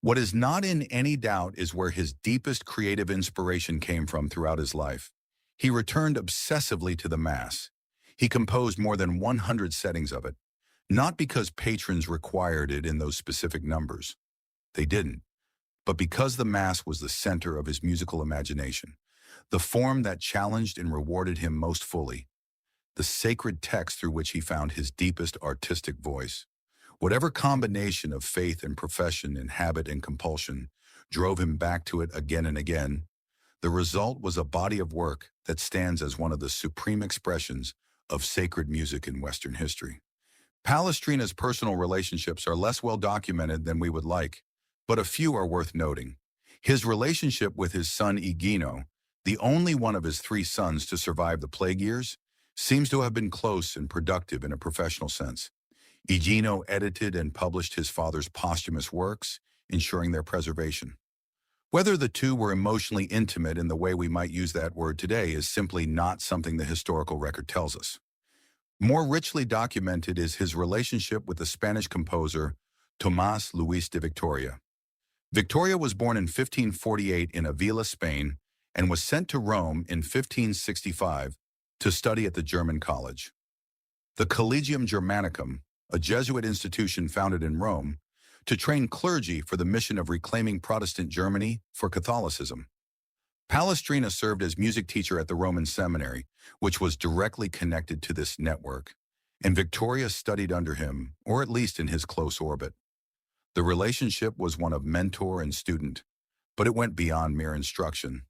What is not in any doubt is where his deepest creative inspiration came from throughout his life. He returned obsessively to the Mass. He composed more than 100 settings of it, not because patrons required it in those specific numbers. They didn't. But because the Mass was the center of his musical imagination, the form that challenged and rewarded him most fully, the sacred text through which he found his deepest artistic voice. Whatever combination of faith and profession and habit and compulsion drove him back to it again and again, the result was a body of work that stands as one of the supreme expressions of sacred music in Western history. Palestrina's personal relationships are less well documented than we would like, but a few are worth noting. His relationship with his son Igino, the only one of his 3 sons to survive the plague years, seems to have been close and productive in a professional sense. Igino edited and published his father's posthumous works, ensuring their preservation. Whether the two were emotionally intimate in the way we might use that word today is simply not something the historical record tells us. More richly documented is his relationship with the Spanish composer Tomás Luis de Victoria. Victoria was born in 1548 in Avila, Spain, and was sent to Rome in 1565 to study at the German college. The Collegium Germanicum, a Jesuit institution founded in Rome, to train clergy for the mission of reclaiming Protestant Germany for Catholicism. Palestrina served as music teacher at the Roman seminary, which was directly connected to this network, and Victoria studied under him, or at least in his close orbit. The relationship was one of mentor and student, but it went beyond mere instruction.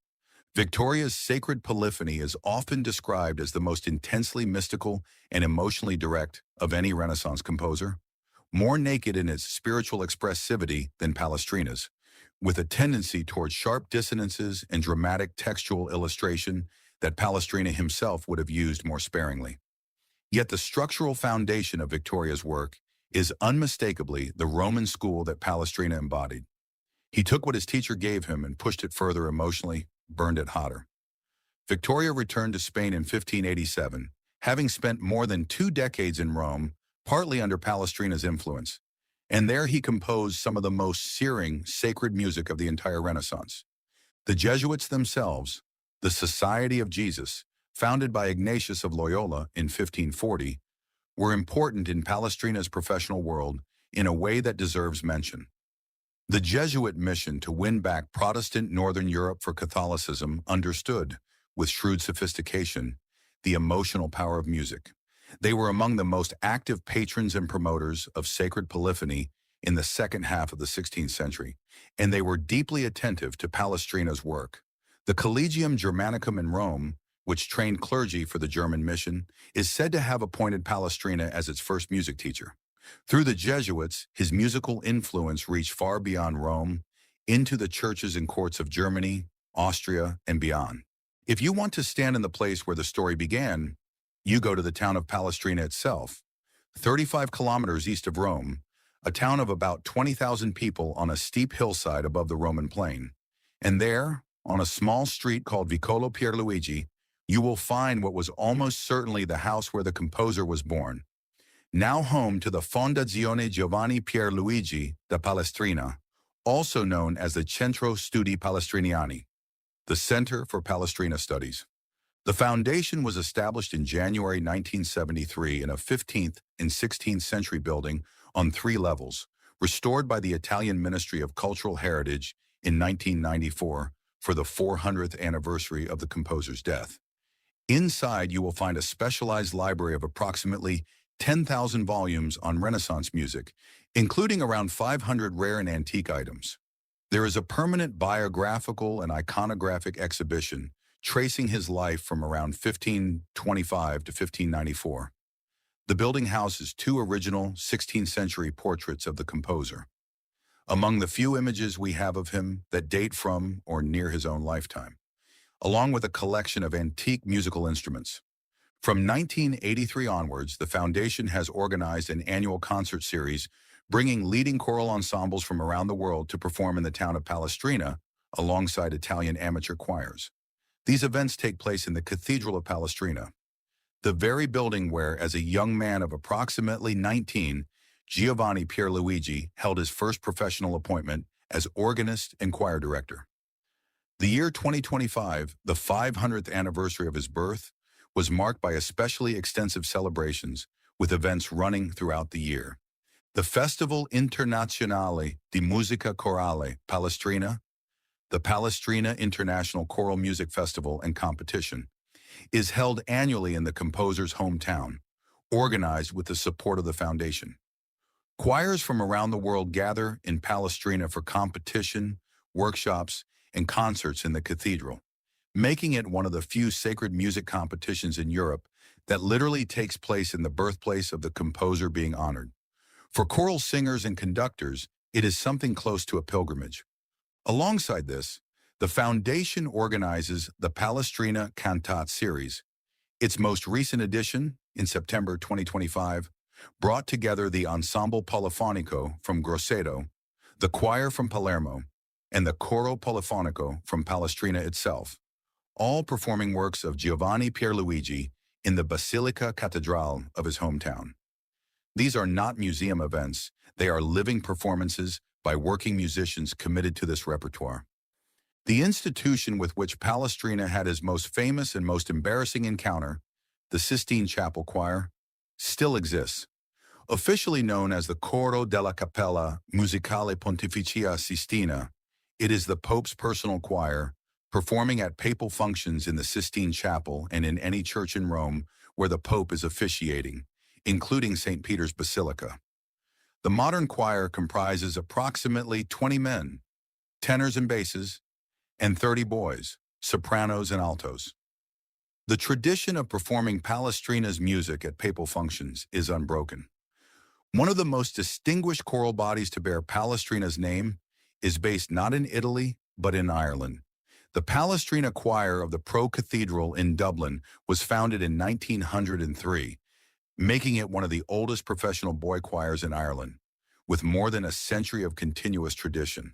Victoria's sacred polyphony is often described as the most intensely mystical and emotionally direct of any Renaissance composer, more naked in its spiritual expressivity than Palestrina's, with a tendency towards sharp dissonances and dramatic textual illustration that Palestrina himself would have used more sparingly. Yet the structural foundation of Victoria's work is unmistakably the Roman school that Palestrina embodied. He took what his teacher gave him and pushed it further emotionally, burned it hotter. Victoria returned to Spain in 1587, having spent more than 2 decades in Rome, partly under Palestrina's influence, and there he composed some of the most searing sacred music of the entire Renaissance. The Jesuits themselves, the Society of Jesus, founded by Ignatius of Loyola in 1540, were important in Palestrina's professional world in a way that deserves mention. The Jesuit mission to win back Protestant Northern Europe for Catholicism understood, with shrewd sophistication, the emotional power of music. They were among the most active patrons and promoters of sacred polyphony in the second half of the 16th century, and they were deeply attentive to Palestrina's work. The Collegium Germanicum in Rome, which trained clergy for the German mission, is said to have appointed Palestrina as its first music teacher. Through the Jesuits, his musical influence reached far beyond Rome, into the churches and courts of Germany, Austria, and beyond. If you want to stand in the place where the story began, you go to the town of Palestrina itself, 35 kilometers east of Rome, a town of about 20,000 people on a steep hillside above the Roman plain. And there, on a small street called Vicolo Pierluigi, you will find what was almost certainly the house where the composer was born. Now home to the Fondazione Giovanni Pierluigi da Palestrina, also known as the Centro Studi Palestriniani, the Center for Palestrina Studies. The foundation was established in January 1973 in a 15th and 16th century building on 3 levels, restored by the Italian Ministry of Cultural Heritage in 1994 for the 400th anniversary of the composer's death. Inside, you will find a specialized library of approximately 10,000 volumes on Renaissance music, including around 500 rare and antique items. There is a permanent biographical and iconographic exhibition tracing his life from around 1525 to 1594. The building houses 2 original 16th century portraits of the composer, among the few images we have of him that date from or near his own lifetime, along with a collection of antique musical instruments. From 1983 onwards, the Foundation has organized an annual concert series bringing leading choral ensembles from around the world to perform in the town of Palestrina alongside Italian amateur choirs. These events take place in the Cathedral of Palestrina, the very building where, as a young man of approximately 19, Giovanni Pierluigi held his first professional appointment as organist and choir director. The year 2025, the 500th anniversary of his birth, was marked by especially extensive celebrations, with events running throughout the year. The Festival Internazionale di Musica Corale Palestrina, the Palestrina International Choral Music Festival and Competition, is held annually in the composer's hometown, organized with the support of the Foundation. Choirs from around the world gather in Palestrina for competition, workshops, and concerts in the cathedral, making it one of the few sacred music competitions in Europe that literally takes place in the birthplace of the composer being honored. For choral singers and conductors, it is something close to a pilgrimage. Alongside this, the Foundation organizes the Palestrina Cantat series. Its most recent edition, in September 2025, brought together the Ensemble Polifonico from Grosseto, the choir from Palermo, and the Coro Polifonico from Palestrina itself, all performing works of Giovanni Pierluigi in the Basilica Cathedrale of his hometown. These are not museum events, they are living performances by working musicians committed to this repertoire. The institution with which Palestrina had his most famous and most embarrassing encounter, the Sistine Chapel Choir, still exists. Officially known as the Coro della Cappella Musicale Pontificia Sistina, it is the Pope's personal choir, performing at papal functions in the Sistine Chapel and in any church in Rome where the Pope is officiating, including St. Peter's Basilica. The modern choir comprises approximately 20 men, tenors and basses, and 30 boys, sopranos, and altos. The tradition of performing Palestrina's music at papal functions is unbroken. One of the most distinguished choral bodies to bear Palestrina's name is based not in Italy, but in Ireland. The Palestrina Choir of the Pro Cathedral in Dublin was founded in 1903, making it one of the oldest professional boy choirs in Ireland, with more than a century of continuous tradition.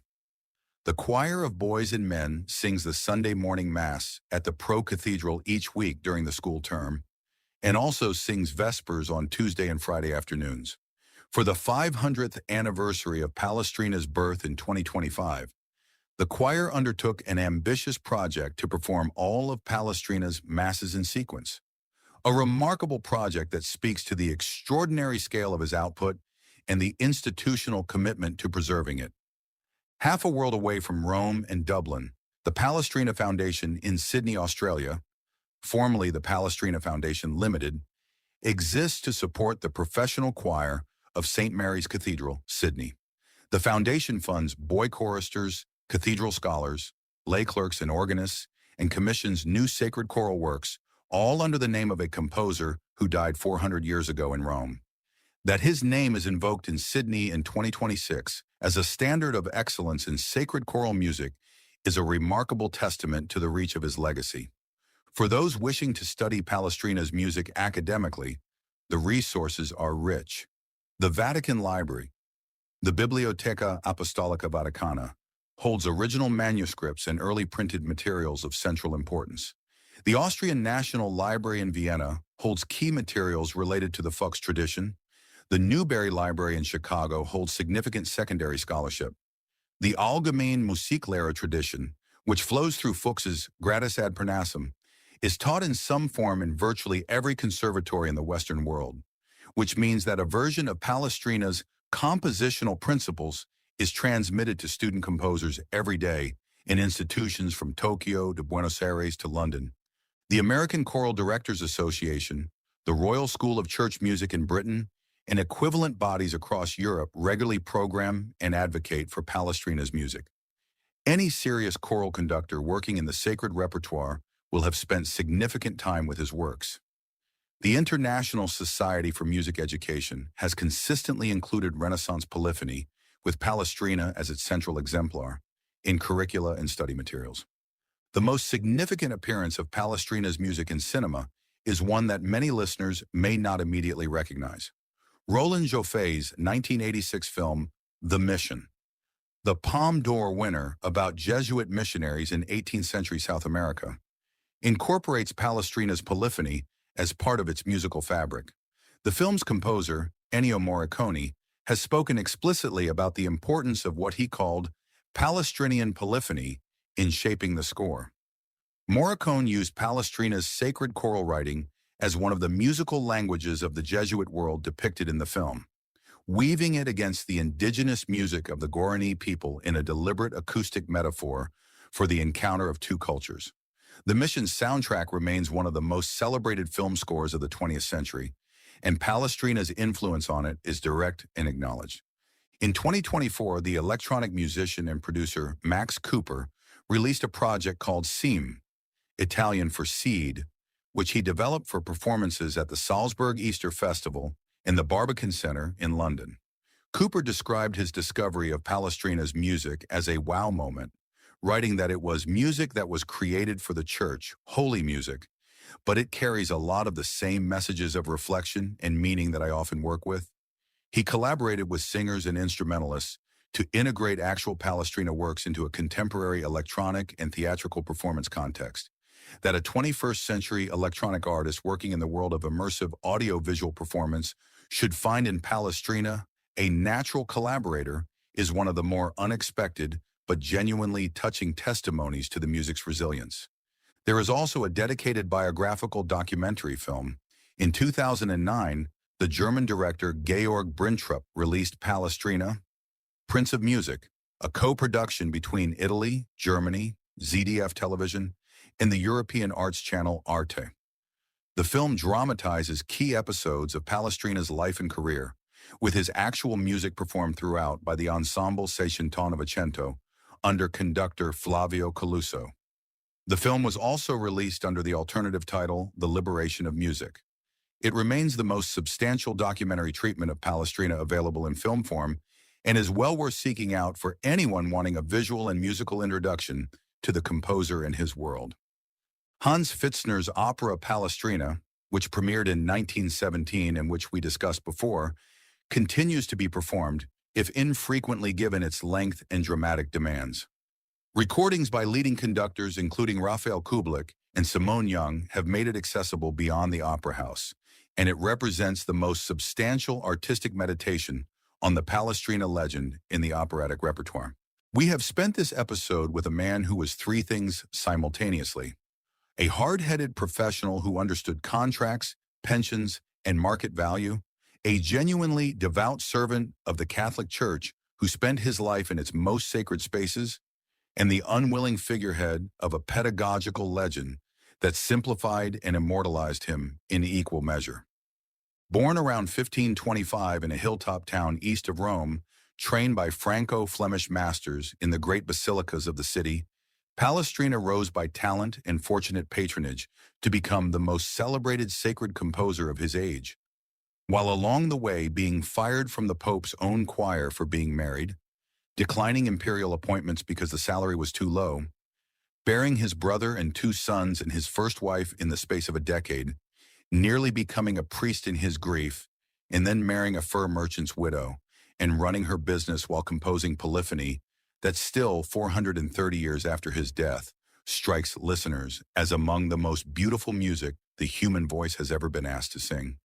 The choir of boys and men sings the Sunday morning Mass at the Pro Cathedral each week during the school term, and also sings Vespers on Tuesday and Friday afternoons. For the 500th anniversary of Palestrina's birth in 2025, the choir undertook an ambitious project to perform all of Palestrina's Masses in sequence, a remarkable project that speaks to the extraordinary scale of his output and the institutional commitment to preserving it. Half a world away from Rome and Dublin, the Palestrina Foundation in Sydney, Australia, formerly the Palestrina Foundation Limited, exists to support the professional choir of St. Mary's Cathedral, Sydney. The foundation funds boy choristers, cathedral scholars, lay clerks and organists, and commissions new sacred choral works, all under the name of a composer who died 400 years ago in Rome. That his name is invoked in Sydney in 2026 as a standard of excellence in sacred choral music is a remarkable testament to the reach of his legacy. For those wishing to study Palestrina's music academically, the resources are rich. The Vatican Library, the Biblioteca Apostolica Vaticana, holds original manuscripts and early printed materials of central importance. The Austrian National Library in Vienna holds key materials related to the Fuchs tradition. The Newberry Library in Chicago holds significant secondary scholarship. The Allgemeine Musiklehre tradition, which flows through Fuchs's Gradus ad Parnassum, is taught in some form in virtually every conservatory in the Western world, which means that a version of Palestrina's compositional principles is transmitted to student composers every day in institutions from Tokyo to Buenos Aires to London. The American Choral Directors Association, the Royal School of Church Music in Britain, and equivalent bodies across Europe regularly program and advocate for Palestrina's music. Any serious choral conductor working in the sacred repertoire will have spent significant time with his works. The International Society for Music Education has consistently included Renaissance polyphony, with Palestrina as its central exemplar, in curricula and study materials. The most significant appearance of Palestrina's music in cinema is one that many listeners may not immediately recognize. Roland Joffé's 1986 film, The Mission, the Palme d'Or winner about Jesuit missionaries in 18th century South America, incorporates Palestrina's polyphony as part of its musical fabric. The film's composer, Ennio Morricone, has spoken explicitly about the importance of what he called Palestrinian polyphony in shaping the score. Morricone used Palestrina's sacred choral writing as one of the musical languages of the Jesuit world depicted in the film, weaving it against the indigenous music of the Guarani people in a deliberate acoustic metaphor for the encounter of two cultures. The Mission's soundtrack remains one of the most celebrated film scores of the 20th century, and Palestrina's influence on it is direct and acknowledged. In 2024, the electronic musician and producer Max Cooper released a project called Seam, Italian for seed, which he developed for performances at the Salzburg Easter Festival and the Barbican Centre in London. Cooper described his discovery of Palestrina's music as a wow moment, writing that it was music that was created for the church, holy music, but it carries a lot of the same messages of reflection and meaning that I often work with. He collaborated with singers and instrumentalists to integrate actual Palestrina works into a contemporary electronic and theatrical performance context that a 21st century electronic artist working in the world of immersive audio-visual performance should find in Palestrina a natural collaborator is one of the more unexpected but genuinely touching testimonies to the music's resilience. There is also a dedicated biographical documentary film. In 2009, the German director Georg Brintrup released Palestrina, Prince of Music, a co-production between Italy, Germany, ZDF Television, and the European arts channel Arte. The film dramatizes key episodes of Palestrina's life and career, with his actual music performed throughout by the Ensemble Seicento Novecento under conductor Flavio Caluso. The film was also released under the alternative title, The Liberation of Music. It remains the most substantial documentary treatment of Palestrina available in film form and is well worth seeking out for anyone wanting a visual and musical introduction to the composer and his world. Hans Pfitzner's opera Palestrina, which premiered in 1917 and which we discussed before, continues to be performed, if infrequently given its length and dramatic demands. Recordings by leading conductors including Raphael Kubelik and Simone Young have made it accessible beyond the opera house, and it represents the most substantial artistic meditation on the Palestrina legend in the operatic repertoire. We have spent this episode with a man who was three things simultaneously: a hard-headed professional who understood contracts, pensions, and market value, a genuinely devout servant of the Catholic Church who spent his life in its most sacred spaces, and the unwilling figurehead of a pedagogical legend that simplified and immortalized him in equal measure. Born around 1525 in a hilltop town east of Rome, trained by Franco-Flemish masters in the great basilicas of the city, Palestrina rose by talent and fortunate patronage to become the most celebrated sacred composer of his age. While along the way being fired from the Pope's own choir for being married, declining imperial appointments because the salary was too low, bearing his brother and two sons and his first wife in the space of a decade, nearly becoming a priest in his grief, and then marrying a fur merchant's widow, and running her business while composing polyphony that still, 430 years after his death, strikes listeners as among the most beautiful music the human voice has ever been asked to sing.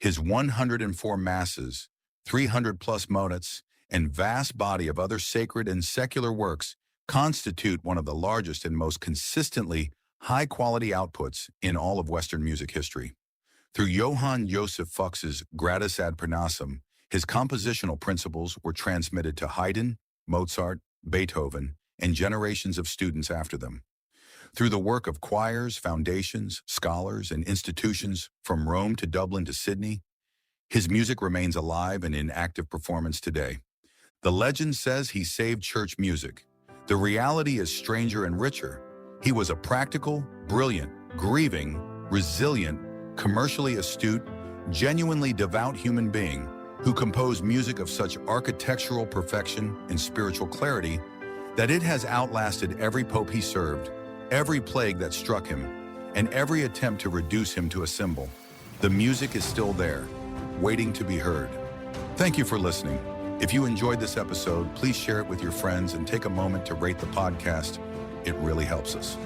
His 104 masses, 300-plus motettes, and vast body of other sacred and secular works constitute one of the largest and most consistently high-quality outputs in all of Western music history. Through Johann Joseph Fuchs's Gradus ad Parnassum, his compositional principles were transmitted to Haydn, Mozart, Beethoven, and generations of students after them. Through the work of choirs, foundations, scholars, and institutions from Rome to Dublin to Sydney, his music remains alive and in active performance today. The legend says he saved church music. The reality is stranger and richer. He was a practical, brilliant, grieving, resilient, commercially astute, genuinely devout human being who composed music of such architectural perfection and spiritual clarity that it has outlasted every pope he served, every plague that struck him, and every attempt to reduce him to a symbol. The music is still there, waiting to be heard. Thank you for listening. If you enjoyed this episode, please share it with your friends and take a moment to rate the podcast. It really helps us.